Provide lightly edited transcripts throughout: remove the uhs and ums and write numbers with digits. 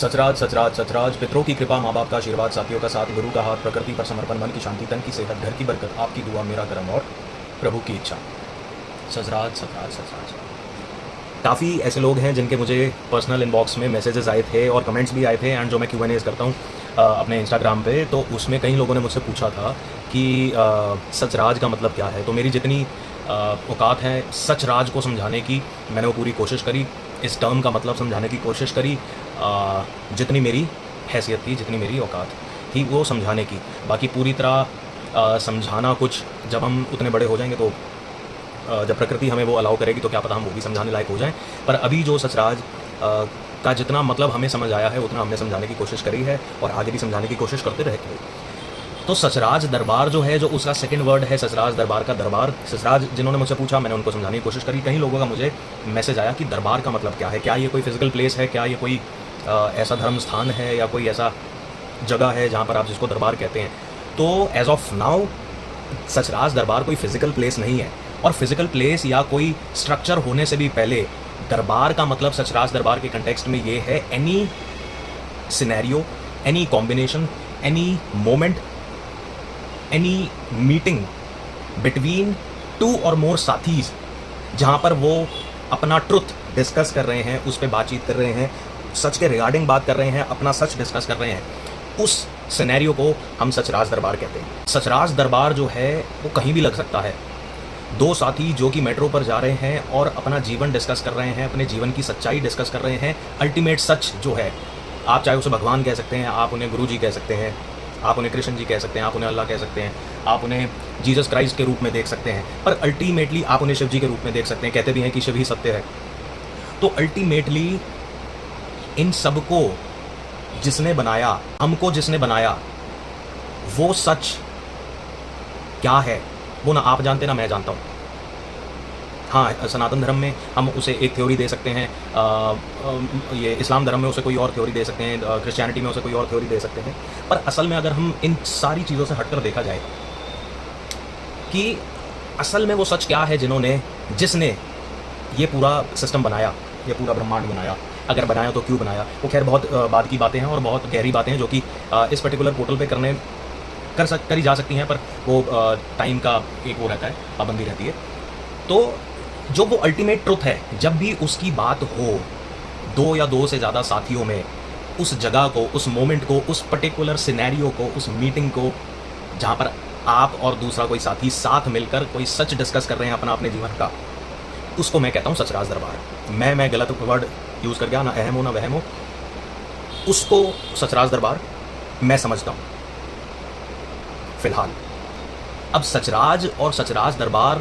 सचराज सचराज सचराज, पितरों की कृपा, माँ बाप का आशीर्वाद, साथियों का साथ, गुरु का हाथ, प्रकृति पर समर्पण, मन की शांति, तन की सेहत, घर की बरकत, आपकी दुआ, मेरा करम और प्रभु की इच्छा। सचराज सचराज सचराज। काफ़ी ऐसे लोग हैं जिनके मुझे पर्सनल इनबॉक्स में मैसेजेस आए थे और कमेंट्स भी आए थे, एंड जो मैं Q&As करता हूँ अपने इंस्टाग्राम पे, तो उसमें कई लोगों ने मुझसे पूछा था कि सचराज का मतलब क्या है। तो मेरी जितनी औकात है सचराज को समझाने की, मैंने वो पूरी कोशिश करी, इस टर्म का मतलब समझाने की कोशिश करी, जितनी मेरी हैसियत थी, जितनी मेरी औकात थी वो समझाने की। बाकी पूरी तरह समझाना कुछ जब हम उतने बड़े हो जाएंगे, तो जब प्रकृति हमें वो अलाउ करेगी तो क्या पता हम वो भी समझाने लायक हो जाएं। पर अभी जो सचराज का जितना मतलब हमें समझ आया है उतना हमने समझाने की कोशिश करी है और आगे भी समझाने की कोशिश करते रहेंगे। तो सचराज दरबार जो है, जो उसका सेकंड वर्ड है सचराज दरबार का दरबार। सचराज जिन्होंने मुझसे पूछा, मैंने उनको समझाने की कोशिश करी। कई लोगों का मुझे मैसेज आया कि दरबार का मतलब क्या है, क्या ये कोई फिजिकल प्लेस है, क्या ये कोई ऐसा धर्म स्थान है या कोई ऐसा जगह है जहाँ पर आप जिसको दरबार कहते हैं। तो एज ऑफ नाउ सचराज दरबार कोई फिजिकल प्लेस नहीं है, और फिजिकल प्लेस या कोई स्ट्रक्चर होने से भी पहले दरबार का मतलब सचराज दरबार के कंटेक्स्ट में ये है any scenario, any combination, any moment, any meeting between two और मोर साथीज, जहाँ पर वो अपना ट्रुथ डिस्कस कर रहे हैं, उस पर बातचीत कर रहे हैं, सच के रिगार्डिंग बात कर रहे हैं, अपना सच डिस्कस कर रहे हैं, उस सिनेरियो को हम सचराज दरबार कहते हैं। सचराज दरबार जो है वो कहीं भी लग सकता है। दो साथी जो कि मेट्रो पर जा रहे हैं और अपना जीवन डिस्कस कर रहे हैं, अपने जीवन की सच्चाई डिस्कस कर रहे हैं, अल्टीमेट सच जो है, आप चाहे उसे भगवान कह सकते हैं, आप उन्हें गुरु जी कह सकते हैं, आप उन्हें कृष्ण जी कह सकते हैं, आप उन्हें अल्लाह कह सकते हैं, आप उन्हें जीसस क्राइस्ट के रूप में देख सकते हैं, पर अल्टीमेटली आप उन्हें शिव जी के रूप में देख सकते हैं। कहते भी हैं कि शिव ही सत्य है। तो अल्टीमेटली इन सबको जिसने बनाया, हमको जिसने बनाया, वो सच क्या है वो ना आप जानते ना मैं जानता हूँ। हाँ, सनातन धर्म में हम उसे एक थ्योरी दे सकते हैं, ये इस्लाम धर्म में उसे कोई और थ्योरी दे सकते हैं, क्रिश्चियनिटी में उसे कोई और थ्योरी दे सकते हैं। पर असल में अगर हम इन सारी चीज़ों से हटकर देखा जाए कि असल में वो सच क्या है जिसने ये पूरा सिस्टम बनाया, ये पूरा ब्रह्मांड बनाया, अगर बनाया तो क्यों बनाया। वो खैर बहुत बाद की बातें हैं और बहुत गहरी बातें हैं जो कि इस पर्टिकुलर पोर्टल पे करी जा सकती हैं, पर वो टाइम का एक वो रहता है, पाबंदी रहती है। तो जो वो अल्टीमेट ट्रुथ है, जब भी उसकी बात हो दो या दो से ज़्यादा साथियों में, उस जगह को, उस मोमेंट को, उस पर्टिकुलर सिनेरियो को, उस मीटिंग को, जहाँ पर आप और दूसरा कोई साथी साथ मिलकर कोई सच डिस्कस कर रहे हैं अपने जीवन का, उसको मैं कहता हूँ सचराज दरबार। मैं गलत वर्ड यूज़ कर गया, ना अहम हो ना वहम हो, उसको सचराज दरबार मैं समझता हूँ फिलहाल। अब सचराज और सचराज दरबार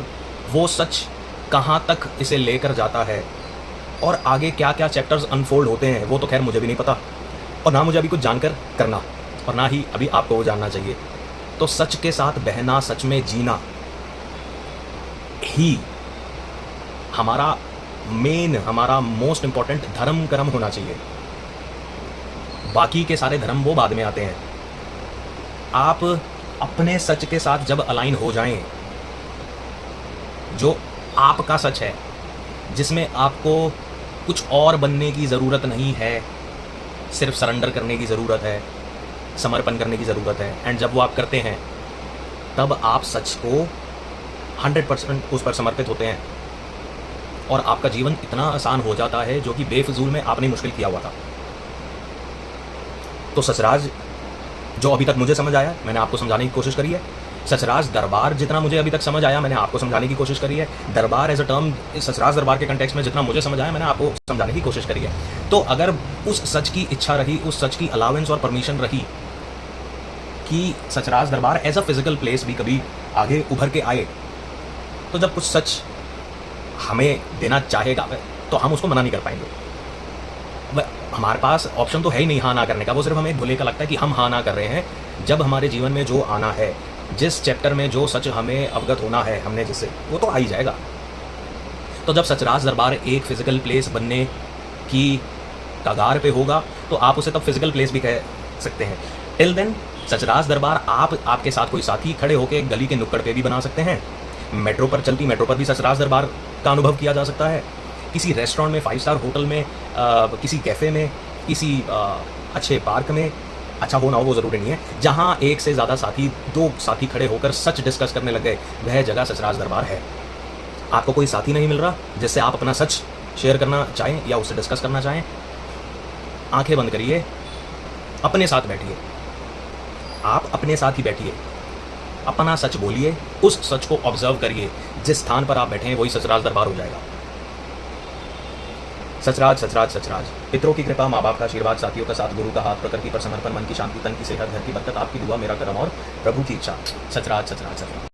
वो सच कहाँ तक इसे लेकर जाता है और आगे क्या क्या चैप्टर्स अनफोल्ड होते हैं, वो तो खैर मुझे भी नहीं पता, और ना मुझे अभी कुछ जानकर करना, और ना ही अभी आपको वो जानना चाहिए। तो सच के साथ बहना, सच में जीना ही हमारा मेन, हमारा मोस्ट इंपॉर्टेंट धर्म कर्म होना चाहिए। बाकी के सारे धर्म वो बाद में आते हैं। आप अपने सच के साथ जब अलाइन हो जाएं, जो आपका सच है, जिसमें आपको कुछ और बनने की ज़रूरत नहीं है, सिर्फ सरेंडर करने की ज़रूरत है, समर्पण करने की ज़रूरत है, एंड जब वो आप करते हैं तब आप सच को 100% उस पर समर्पित होते हैं और आपका जीवन इतना आसान हो जाता है जो कि बेफिजूल में आपने मुश्किल किया हुआ था। तो सचराज जो अभी तक मुझे समझ आया, मैंने आपको समझाने की कोशिश करी है। सचराज दरबार जितना मुझे अभी तक समझ आया, मैंने आपको समझाने की कोशिश करी है। दरबार एज अ टर्म सचराज दरबार के कंटेक्स्ट में जितना मुझे समझ आया, मैंने आपको समझाने की कोशिश करी है। तो अगर उस सच की इच्छा रही, उस सच की अलावेंस और परमिशन रही कि सचराज दरबार एज अ फिजिकल प्लेस भी कभी आगे उभर के आए, तो जब कुछ सच हमें देना चाहेगा तो हम उसको मना नहीं कर पाएंगे। हमारे पास ऑप्शन तो है ही नहीं हाँ ना करने का, वो सिर्फ हमें भूले का लगता है कि हम हाँ ना कर रहे हैं। जब हमारे जीवन में जो आना है, जिस चैप्टर में जो सच हमें अवगत होना है हमने जिससे, वो तो आ ही जाएगा। तो जब सचराज दरबार एक फिजिकल प्लेस बनने की कगार पे होगा तो आप उसे तब फिजिकल प्लेस भी कह सकते हैं। टिल देन सचराज दरबार आपके साथ कोई साथी खड़े होकर एक गली के नुक्कड़ पे भी बना सकते हैं। मेट्रो पर चलती मेट्रो पर भी सचराज दरबार का अनुभव किया जा सकता है। किसी रेस्टोरेंट में, 5 स्टार होटल में, किसी कैफ़े में, किसी अच्छे पार्क में, अच्छा हो ना हो वो ज़रूरी नहीं है, जहाँ एक से ज़्यादा साथी, दो साथी खड़े होकर सच डिस्कस करने लग गए, वह जगह सचराज दरबार है। आपको कोई साथी नहीं मिल रहा जिससे आप अपना सच शेयर करना चाहें या उससे डिस्कस करना चाहें, आंखें बंद करिए, अपने साथ बैठिए, आप अपने साथ ही बैठिए, अपना सच बोलिए, उस सच को ऑब्जर्व करिए, जिस स्थान पर आप बैठे हैं वही सचराज दरबार हो जाएगा। सचराज सचराज सचराज, पितरों की कृपा, माँ बाप का आशीर्वाद, साथियों का साथ, गुरु का हाथ, प्रकृति पर समर्पण, मन की शांति, तन की सेहत, घर की बरकत, आपकी दुआ, मेरा करम और प्रभु की इच्छा। सचराज सचराज सचराज।